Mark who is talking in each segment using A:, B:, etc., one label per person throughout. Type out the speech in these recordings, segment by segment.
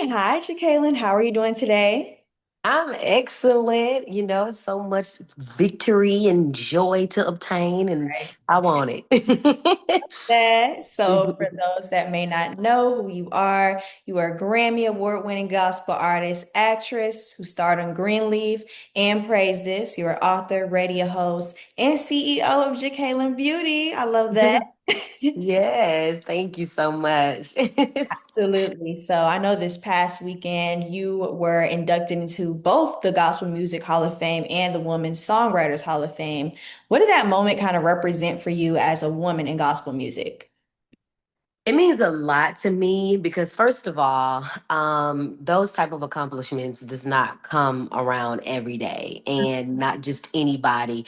A: Hi, Jekalyn. How are you doing today?
B: I'm excellent. So much victory and joy to obtain, and
A: Right.
B: I want it.
A: So, for those that may not know who you are a Grammy Award-winning gospel artist, actress who starred on Greenleaf and Praise This. You're an author, radio host, and CEO of Jekalyn Beauty. I love that.
B: Yes, thank you so much.
A: Absolutely. So I know this past weekend you were inducted into both the Gospel Music Hall of Fame and the Women's Songwriters Hall of Fame. What did that moment kind of represent for you as a woman in gospel music?
B: It means a lot to me because first of all, those type of accomplishments does not come around every day, and not just anybody,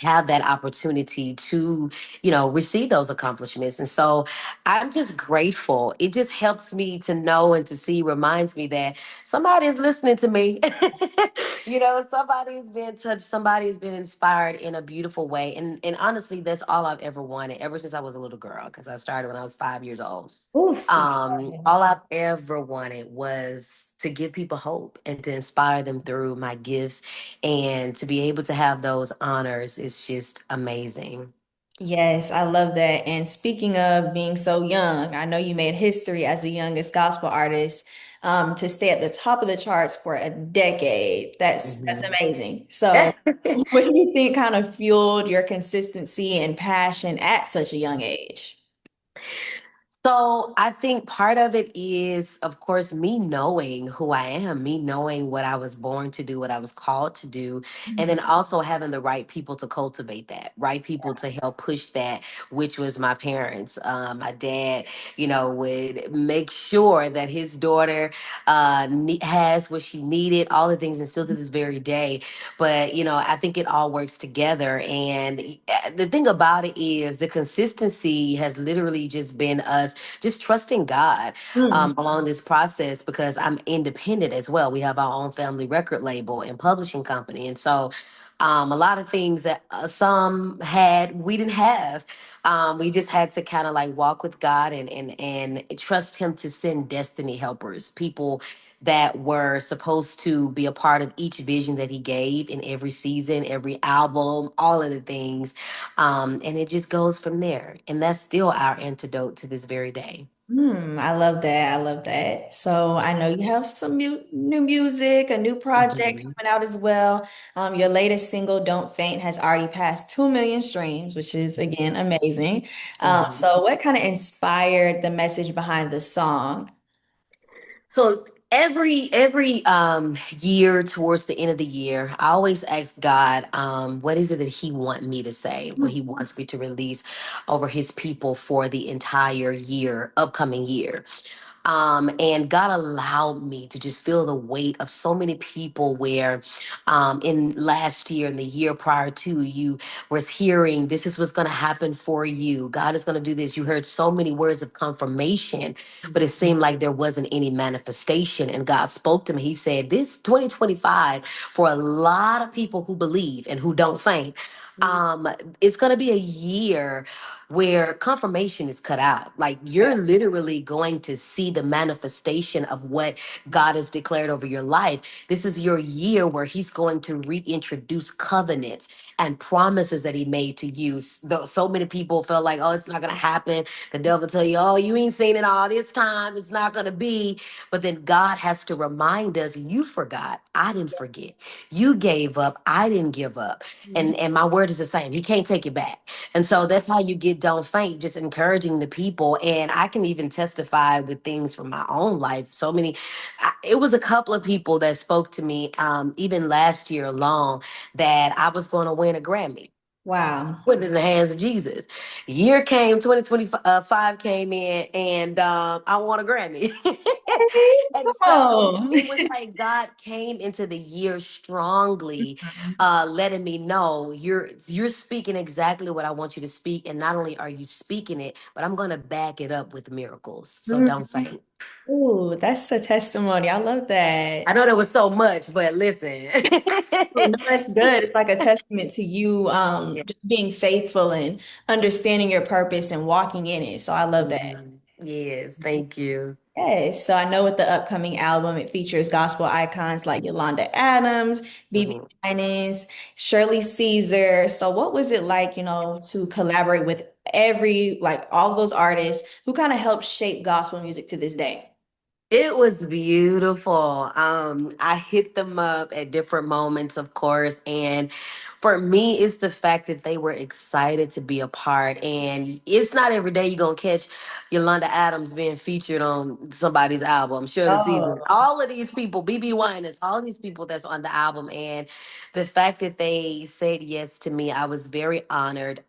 B: have that opportunity to, receive those accomplishments. And so I'm just grateful. It just helps me to know and to see, reminds me that somebody is listening to me. Somebody's been touched, somebody's been inspired in a beautiful way. And honestly, that's all I've ever wanted ever since I was a little girl, because I started when I was 5 years old.
A: Oof.
B: All
A: Yes.
B: I've ever wanted was to give people hope and to inspire them through my gifts, and to be able to have those honors is just amazing.
A: Yes, I love that. And speaking of being so young, I know you made history as the youngest gospel artist to stay at the top of the charts for a decade. That's
B: Mhm.
A: amazing. So, what do you think kind of fueled your consistency and passion at such a young age?
B: So I think part of it is, of course, me knowing who I am, me knowing what I was born to do, what I was called to do, and
A: Mhm.
B: then also having the right people to cultivate that, right people to help push that, which was my parents. My dad, would make sure that his daughter has what she needed, all the things, and still to this very day. But I think it all works together, and the thing about it is the consistency has literally just been us just trusting God
A: Mm.
B: along this process, because I'm independent as well. We have our own family record label and publishing company. And so a lot of things that some had, we didn't have. We just had to kind of like walk with God, and trust Him to send destiny helpers, people that were supposed to be a part of each vision that He gave in every season, every album, all of the things. And it just goes from there. And that's still our antidote to this very day.
A: I love that. I love that. So I know you have some new music, a new project
B: Mhm.
A: coming out as well. Your latest single, Don't Faint, has already passed 2 million streams, which is again amazing.
B: Mhm.
A: So what kind of inspired the message behind the song?
B: So every year towards the end of the year, I always ask God, what is it that He want me to say, what He wants me to release over His people for the entire year, upcoming year. And God allowed me to just feel the weight of so many people where in last year and the year prior to, you was hearing this is what's going to happen for you. God is going to do this. You heard so many words of confirmation, but it seemed like there wasn't any manifestation. And God spoke to me. He said, this 2025, for a lot of people who believe and who don't faint, um, it's going to be a year where confirmation is cut out. Like, you're literally going to see the manifestation of what God has declared over your life. This is your year where He's going to reintroduce covenants and promises that He made to you. So many people felt like, oh, it's not going to happen. The devil tell you, oh, you ain't seen it all this time. It's not going to be. But then God has to remind us, you forgot. I didn't forget. You gave up. I didn't give up. And my word is the same. He can't take it back. And so that's how you get don't faint, just encouraging the people. And I can even testify with things from my own life. So many, it was a couple of people that spoke to me, even last year alone, that I was going to win a Grammy.
A: Wow.
B: Put it in the hands of Jesus. Year came, 2025 came in, and I won a Grammy. And so
A: Oh.
B: it was like God came into the year strongly, letting me know you're speaking exactly what I want you to speak. And not only are you speaking it, but I'm gonna back it up with miracles. So
A: Mhm.
B: don't faint.
A: Ooh, that's a testimony. I love
B: I
A: that.
B: know there was so much, but listen.
A: Oh, no, that's good. It's like a testament to you
B: Yeah.
A: just being faithful and understanding your purpose and walking in it. So I love that.
B: Mhm. Yes, thank you.
A: Yes, so I know with the upcoming album, it features gospel icons like Yolanda Adams, BB
B: Mhm.
A: Winans, Shirley Caesar. So what was it like, to collaborate with like all those artists who kind of helped shape gospel music to this day?
B: It was beautiful. I hit them up at different moments, of course, and for me, it's the fact that they were excited to be a part. And it's not every day you're gonna catch Yolanda Adams being featured on somebody's album. Shirley Caesar,
A: Oh.
B: all of these people, BB Winans, all these people that's on the album, and the fact that they said yes to me, I was very honored.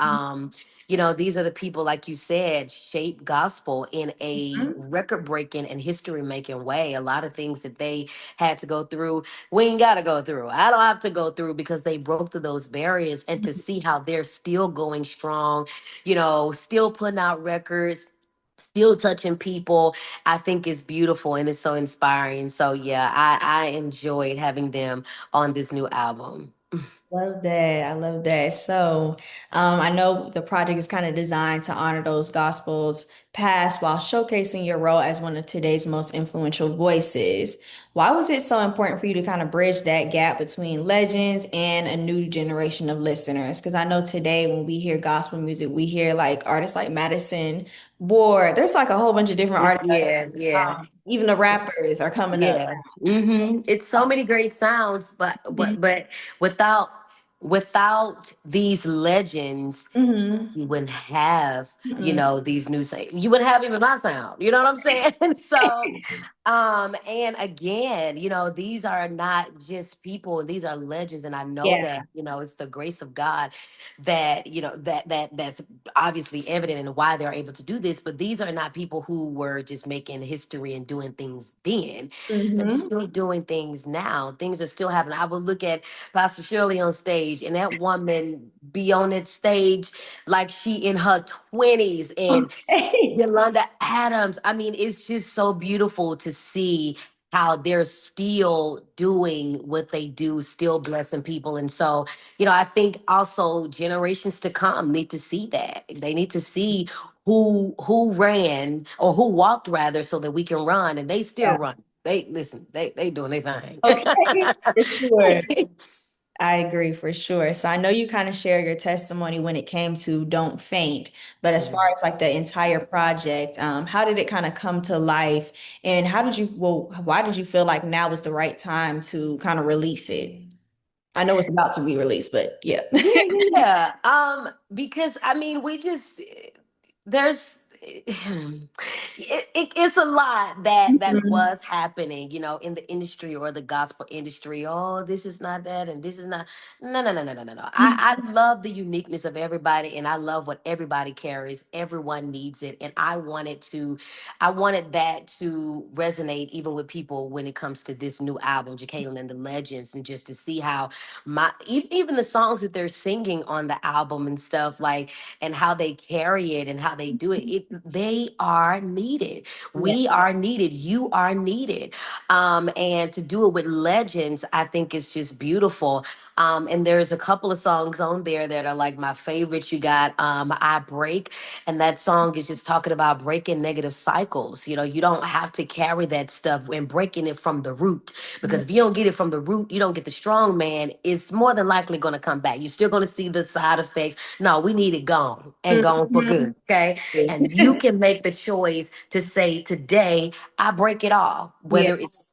B: These are the people, like you said, shape gospel in a
A: Mhm.
B: record breaking and history making way. A lot of things that they had to go through, we ain't got to go through. I don't have to go through because they broke through those barriers, and to see how they're still going strong, still putting out records. Still touching people, I think is beautiful and it's so inspiring. So yeah, I enjoyed having them on this new album.
A: Love that. I love that. So, I know the project is kind of designed to honor those gospels past while showcasing your role as one of today's most influential voices. Why was it so important for you to kind of bridge that gap between legends and a new generation of listeners? Because I know today when we hear gospel music, we hear like artists like Madison Ward. There's like a whole bunch of different artists.
B: Yeah, yeah.
A: Even the rappers are coming up.
B: Yeah. It's so many great sounds, but
A: Mhm.
B: without these legends,
A: Mhm.
B: you wouldn't have,
A: Mhm.
B: these new say you wouldn't have even my sound. You know what I'm saying? So and again, these are not just people, these are legends. And I know
A: Yeah.
B: that, it's the grace of God that, that's obviously evident in why they're able to do this. But these are not people who were just making history and doing things then. They're
A: Hmm.
B: still doing things now. Things are still happening. I would look at Pastor Shirley on stage, and that woman be on that stage like she in her 20s, and
A: Okay.
B: Yolanda Adams. I mean, it's just so beautiful to see how they're still doing what they do, still blessing people. And so, I think also generations to come need to see that. They need to see who ran or who walked rather so that we can run, and they still
A: Yeah.
B: run. They listen, they doing their thing.
A: Okay. For sure. I agree for sure. So I know you kind of share your testimony when it came to Don't Faint, but as far as like the entire project, how did it kind of come to life? And why did you feel like now was the right time to kind of release it? I know it's about to be released, but yeah.
B: Yeah, yeah, yeah. Because I mean, we just there's it's a lot that
A: Mhm.
B: was happening, in the industry or the gospel industry. Oh, this is not that, and this is not. No, no, no, no, no, no, no. I love the uniqueness of everybody, and I love what everybody carries. Everyone needs it, and I wanted that to resonate even with people when it comes to this new album, Jekalyn and the Legends, and just to see how even the songs that they're singing on the album and stuff like, and how they carry it and how they do they are needed.
A: Yeah.
B: We are needed. You are needed. And to do it with legends, I think is just beautiful. And there's a couple of songs on there that are like my favorites. You got I Break, and that song is just talking about breaking negative cycles. You don't have to carry that stuff and breaking it from the root, because if you don't get it from the root, you don't get the strong man, it's more than likely going to come back. You're still going to see the side effects. No, we need it gone and gone for
A: Mhm.
B: good. Okay. And you can make the choice to say, today, I break it off,
A: Yeah.
B: whether it's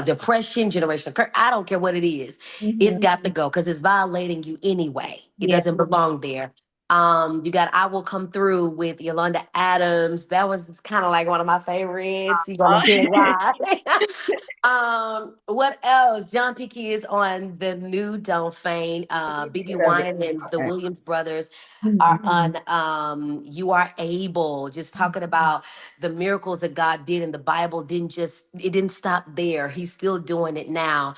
B: depression, generational curse, I don't care what it is. It's
A: Mhm.
B: got to go because it's violating you anyway. It
A: Yeah.
B: doesn't belong there. You got I Will Come Through with Yolanda Adams. That was kind of like one of my favorites. You're gonna hear why. What else? John P. is on the new Don't Faint. BB
A: So good.
B: Winans, the Williams brothers are
A: Mhm.
B: on You Are Able, just talking about the miracles that God did in the Bible. It didn't stop there. He's still doing it now.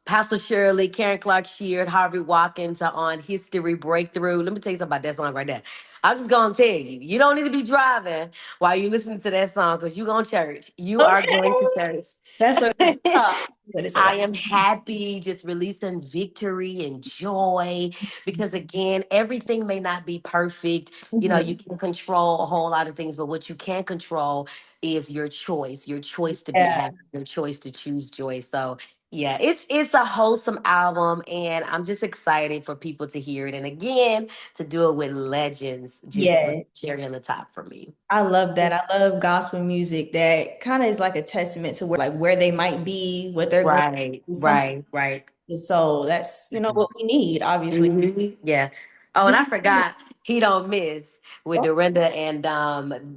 B: Pastor Shirley, Karen Clark Sheard, Harvey Watkins are on History Breakthrough. Let me tell you something about that song right there. I'm just gonna tell you, you don't need to be driving while you listening to that song because you going to church. You are going to
A: Okay.
B: church.
A: That's what it's about. That's what it's
B: I
A: about.
B: am happy, just releasing victory and joy because again, everything may not be perfect. You know, you
A: Mhm.
B: can control a whole lot of things, but what you can control is your choice to be
A: Yeah.
B: happy, your choice to choose joy. So yeah, it's a wholesome album, and I'm just excited for people to hear it. And again, to do it with legends just was
A: Yeah.
B: cherry on the top for me.
A: I love that. I love gospel music that kind of is like a testament to where they might be, what they're going
B: Right,
A: through, something
B: right, right.
A: to the soul. That's, what we need, obviously.
B: Yeah. Oh, and
A: Do
B: I
A: you-
B: forgot he don't miss with Dorinda and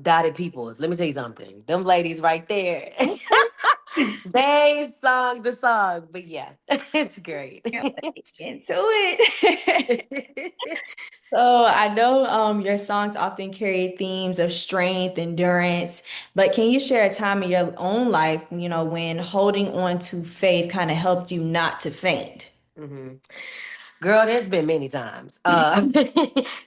B: Dottie Peoples. Let me tell you something. Them ladies right there. They sung the song, but yeah, it's great.
A: Can't wait to get into it. So I know your songs often carry themes of strength, endurance, but can you share a time in your own life, when holding on to faith kind of helped you not to faint?
B: Mhm. Girl, there's been many times.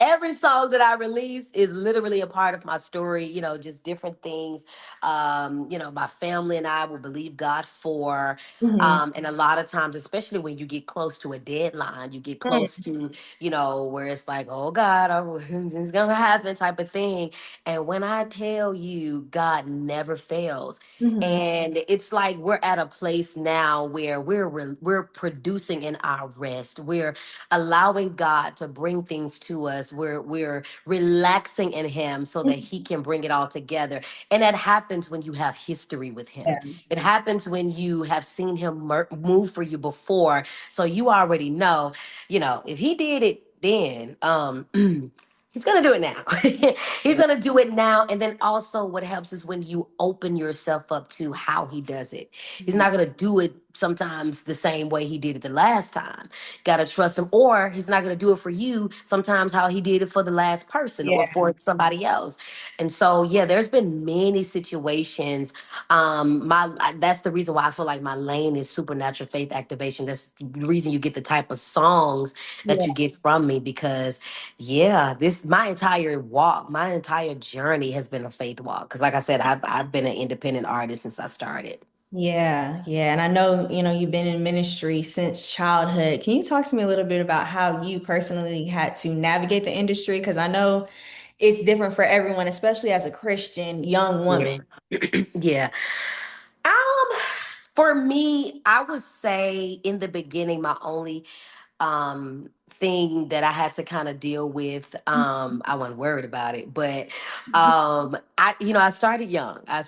B: Every song that I release is literally a part of my story, just different things. My family and I will believe God for.
A: Hmm.
B: And a lot of times, especially when you get close to a deadline, you get close to, where it's like, oh God, oh, it's going to happen type of thing. And when I tell you, God never fails.
A: Hmm.
B: And it's like we're at a place now where we're producing in our rest. We're allowing God to bring things to us. We're relaxing in Him so that He can bring it all together. And that happens when you have history with Him.
A: Yeah.
B: It happens when you have seen Him move for you before. So you already know, if He did it then, He's gonna do it now. He's gonna do it now. And then also what helps is when you open yourself up to how he does it. He's
A: Mhm.
B: not gonna do it sometimes the same way he did it the last time. Gotta trust him, or he's not gonna do it for you sometimes how he did it for the last person or
A: Yeah.
B: for somebody else. And so yeah, there's been many situations. That's the reason why I feel like my lane is supernatural faith activation. That's the reason you get the type of songs that
A: Yeah.
B: you get from me because yeah, this my entire walk, my entire journey has been a faith walk. Because, like I said, I've been an independent artist since I started.
A: Yeah, yeah. And I know, you've been in ministry since childhood. Can you talk to me a little bit about how you personally had to navigate the industry? Because I know it's different for everyone, especially as a Christian young
B: Yeah,
A: woman.
B: yeah. Um, for me, I would say in the beginning, my only thing that I had to kind of deal with, I wasn't worried about it, but I started young. I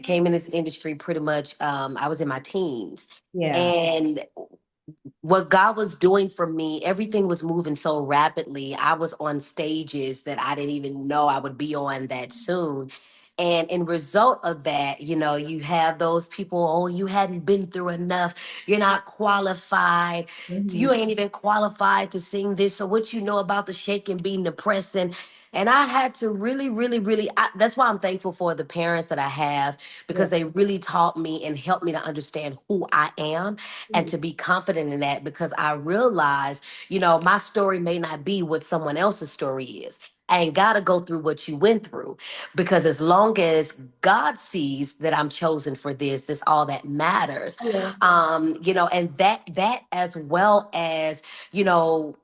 B: came in this industry pretty much I was in my teens.
A: Yeah.
B: And what God was doing for me, everything was moving so rapidly. I was on stages that I didn't even know I would be on that soon. And in result of that, you have those people, oh, you hadn't been through enough. You're not qualified.
A: Mhm.
B: You ain't even qualified to sing this. So what you know about the shaking, being depressed, and I had to really, really, really. That's why I'm thankful for the parents that I have
A: Yeah.
B: because they really taught me and helped me to understand who I am and to be confident in that because I realize, my story may not be what someone else's story is. I ain't got to go through what you went through because as long as God sees that I'm chosen for this, that's all that matters.
A: Yeah.
B: And that as well as, you know,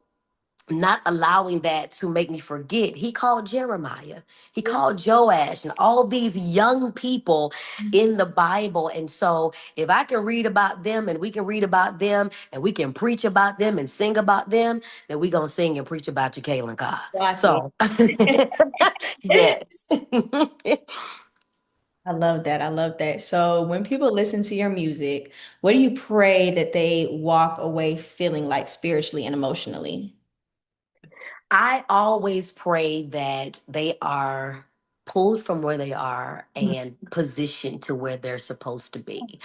B: not allowing that to make me forget. He called Jeremiah, he
A: Yeah.
B: called Joash, and all these young people in the Bible. And so, if I can read about them and we can read about them and we can preach about them and sing about them, then we're going to sing and preach about Jekalyn Carr.
A: Exactly.
B: So, yes.
A: I love that. I love that. So when people listen to your music, what do you pray that they walk away feeling like spiritually and emotionally?
B: I always pray that they are. pulled from where they are
A: Mhm.
B: and positioned to where they're supposed to be,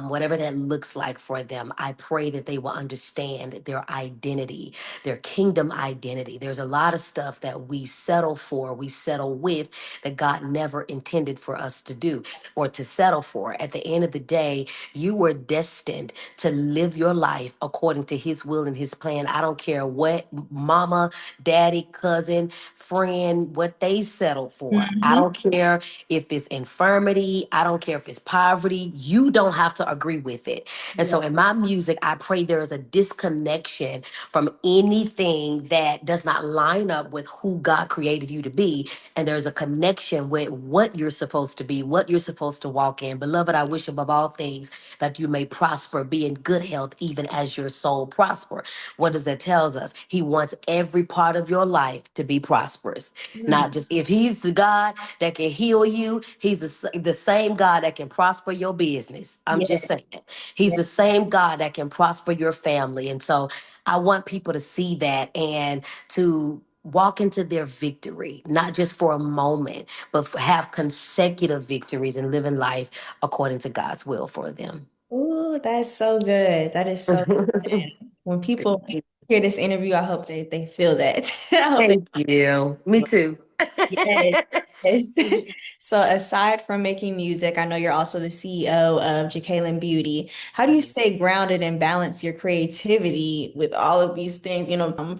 B: whatever that looks like for them. I pray that they will understand their identity, their kingdom identity. There's a lot of stuff that we settle for, we settle with, that God never intended for us to do or to settle for. At the end of the day, you were destined to live your life according to His will and His plan. I don't care what mama, daddy, cousin, friend, what they settle for. I
A: Mhm.
B: don't care if it's infirmity, I don't care if it's poverty, you don't have to agree with it. And
A: Yeah.
B: so in my music, I pray there is a disconnection from anything that does not line up with who God created you to be. And there's a connection with what you're supposed to be, what you're supposed to walk in. Beloved, I wish above all things that you may prosper, be in good health, even as your soul prosper. What does that tell us? He wants every part of your life to be prosperous.
A: Mhm.
B: Not just if he's the God that can heal you, he's the same God that can prosper your business. I'm
A: Yeah.
B: just saying. He's
A: Yeah.
B: the same God that can prosper your family. And so I want people to see that and to walk into their victory, not just for a moment, but have consecutive victories and living life according to God's will for them.
A: Ooh, that's so good. That is so good. When people hear this interview, I hope they feel that. I hope they
B: Thank you. Me
A: feel
B: too.
A: it. Yes. So aside from making music, I know you're also the CEO of Jekalyn Beauty. How do you stay grounded and balance your creativity with all of these things,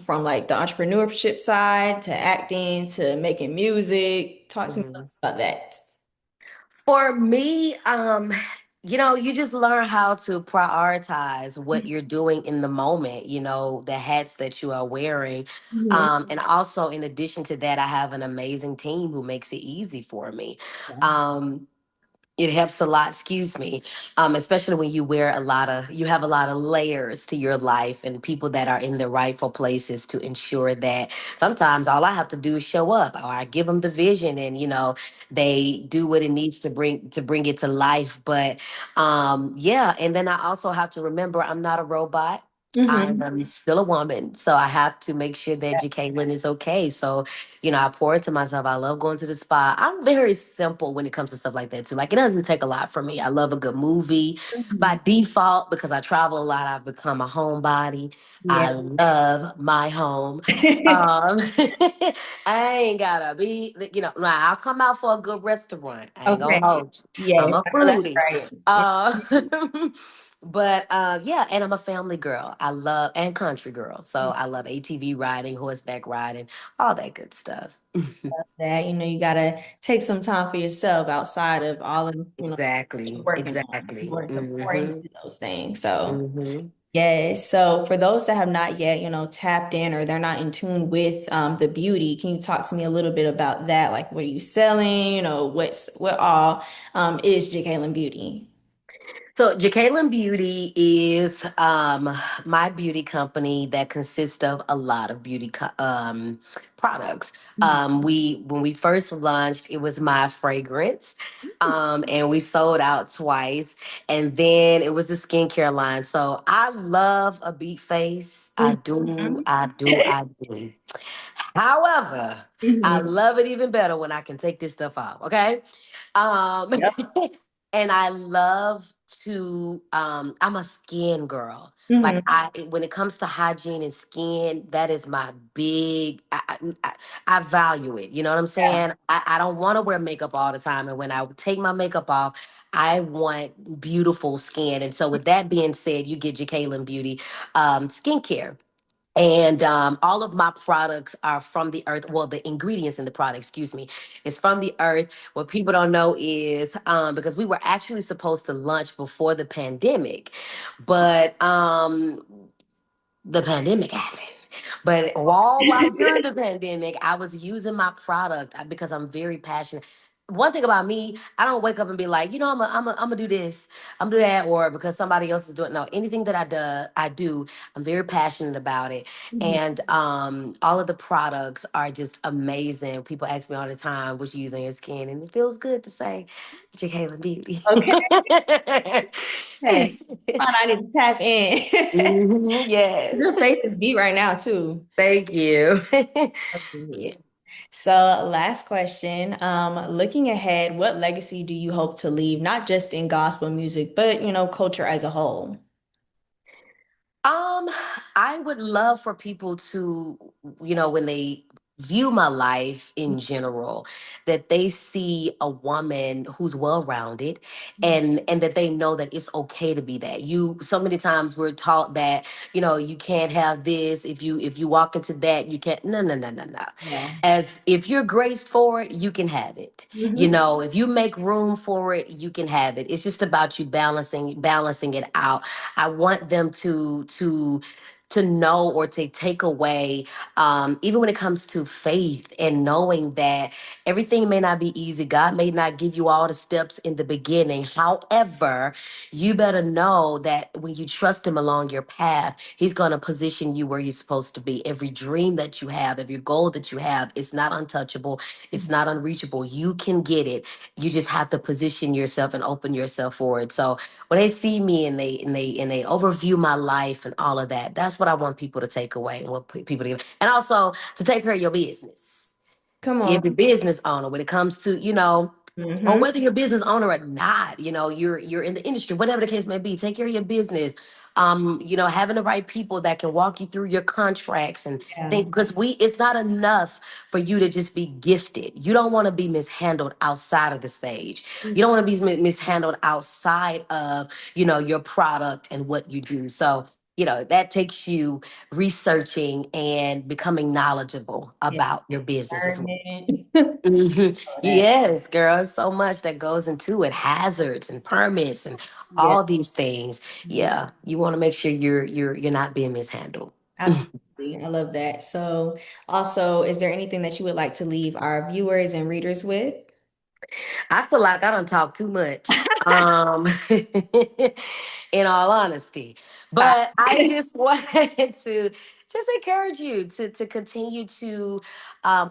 A: from like the entrepreneurship side to acting to making music? Talk to me
B: Mhm.
A: about that.
B: For me, you just learn how to prioritize what you're doing in the moment, the hats that you are wearing.
A: Mhm.
B: And also, in addition to that, I have an amazing team who makes it easy for me.
A: Yeah.
B: Um, it helps a lot, excuse me, especially when you have a lot of layers to your life and people that are in the rightful places to ensure that sometimes all I have to do is show up, or I give them the vision, and they do what it needs to bring it to life. But yeah, and then I also have to remember I'm not a robot. I
A: Mhm.
B: am still a woman, so I have to make sure that Jacqueline is okay. So I pour into myself. I love going to the spa. I'm very simple when it comes to stuff like that too. Like, it doesn't take a lot from me. I love a good movie.
A: Mhm.
B: By default, because I travel a lot, I've become a homebody.
A: Yeah.
B: I love my home. Um, I ain't gotta be, nah, I'll come out for a good restaurant. I ain't gonna
A: Okay.
B: hold you. I'm
A: Yes,
B: a
A: I know that's
B: foodie.
A: right.
B: Uh, but yeah, and I'm a family girl. I love and country girl. So I love ATV riding, horseback riding, all that good stuff.
A: That you gotta take some time for yourself outside of all of what you're
B: Exactly.
A: working on in
B: Exactly.
A: order to pour
B: Mm-hmm.
A: into those things. So
B: Mm-hmm.
A: yes. So for those that have not yet, tapped in or they're not in tune with the beauty, can you talk to me a little bit about that? Like, what are you selling? What all is Jekalyn Beauty?
B: So Jekalyn Beauty is my beauty company that consists of a lot of products.
A: Mhm.
B: We when we first launched, it was my fragrance, and we sold out twice. And then it was the skincare line. So I love a beat face. I do.
A: Mhm.
B: I do. I do. However, I
A: Mhm.
B: love it even better when I can take this stuff off. Okay. Um,
A: Yep.
B: and I love to. I'm a skin girl. Like,
A: Mhm.
B: when it comes to hygiene and skin, that is my big. I value it. You know what I'm
A: Yeah.
B: saying? I don't want to wear makeup all the time, and when I take my makeup off, I want beautiful skin. And so, with that being said, you get Jacalyn Beauty skincare. And all of my products are from the earth. Well, the ingredients in the product, excuse me, is from the earth. What people don't know is because we were actually supposed to launch before the pandemic, but the pandemic happened. But while during the pandemic, I was using my product because I'm very passionate. One thing about me, I don't wake up and be like, I'm gonna do this, I'm gonna do that, or because somebody else is doing. No, anything that I do, I'm very passionate about it,
A: Mhm.
B: and all of the products are just amazing. People ask me all the time, "What you use on your skin?" And it feels good to say, "Jacalyn Beauty."
A: Okay. Okay. Fine, I need to tap in.
B: Mhm, yes.
A: Your face is beat right now too.
B: Thank you.
A: Okay.
B: Yeah.
A: So, last question. Looking ahead, what legacy do you hope to leave, not just in gospel music, but culture as a whole?
B: Um, I would love for people to, when they view my life in general, that they see a woman who's well-rounded and that they know that it's okay to be that. You so many times we're taught that, you can't have this if you walk into that, you can't. No, no, no, no, no.
A: Yeah.
B: As if you're graced for it, you can have it.
A: Hmm.
B: If you make room for it, you can have it. It's just about you balancing it out. I want them to know or to take away, even when it comes to faith and knowing that everything may not be easy. God may not give you all the steps in the beginning. However, you better know that when you trust Him along your path, He's going to position you where you're supposed to be. Every dream that you have, every goal that you have, it's not untouchable, it's not unreachable. You can get it. You just have to position yourself and open yourself for it. So when they see me and they overview my life and all of that, that's what I want people to take away and what people to give. And also to take care of your business.
A: Come
B: If
A: on.
B: you're business owner, when it comes to, or
A: Hmm.
B: whether you're a business owner or not, you're in the industry, whatever the case may be, take care of your business. Having the right people that can walk you through your contracts and
A: Yeah.
B: think, because it's not enough for you to just be gifted. You don't want to be mishandled outside of the stage. You don't want to be mishandled outside of, your product and what you do. So, that takes you researching and becoming knowledgeable
A: Yeah.
B: about your business as well.
A: Environment.
B: Mhm.
A: All that.
B: Yes, girl, so much that goes into it, hazards and permits and
A: Yeah.
B: all these things. Yeah, you want to make sure you're not being mishandled.
A: Absolutely. I love that. So, also, is there anything that you would like to leave our viewers and readers with?
B: I feel like I don't talk too much. In all honesty.
A: Ah.
B: But I just wanted to just encourage you to continue to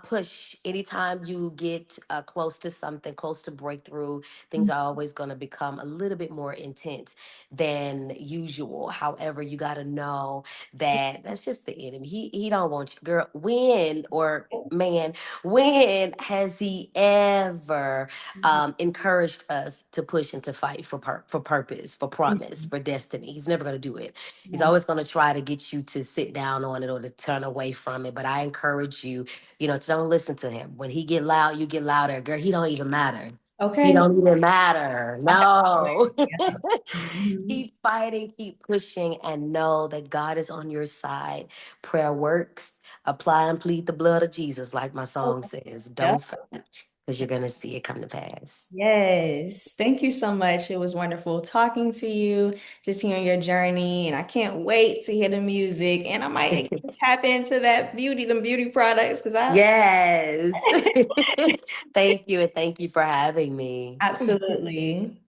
B: push anytime you get close to something, close to breakthrough. Things are always going to become a little bit more intense than usual. However, you got to know that that's just the enemy. He don't want you, girl. When or man, when has he ever encouraged us to push and to fight for purpose, for promise, for destiny? He's never going to do it. He's
A: Yeah.
B: always going to try to get you to sit down on it or to turn away from it. But I encourage you, to don't listen to him. When he get loud, you get louder. Girl, he don't even matter. He
A: Okay.
B: don't even matter. No.
A: Mhm.
B: Keep fighting, keep pushing, and know that God is on your side. Prayer works. Apply and plead the blood of Jesus, like my song says.
A: Yeah.
B: Don't faint, because you're going to see it come to pass.
A: Yes. Thank you so much. It was wonderful talking to you, just hearing your journey, and I can't wait to hear the music. And I might tap into the beauty products, because I
B: Yes. Thank you. And thank you for having me.
A: absolutely.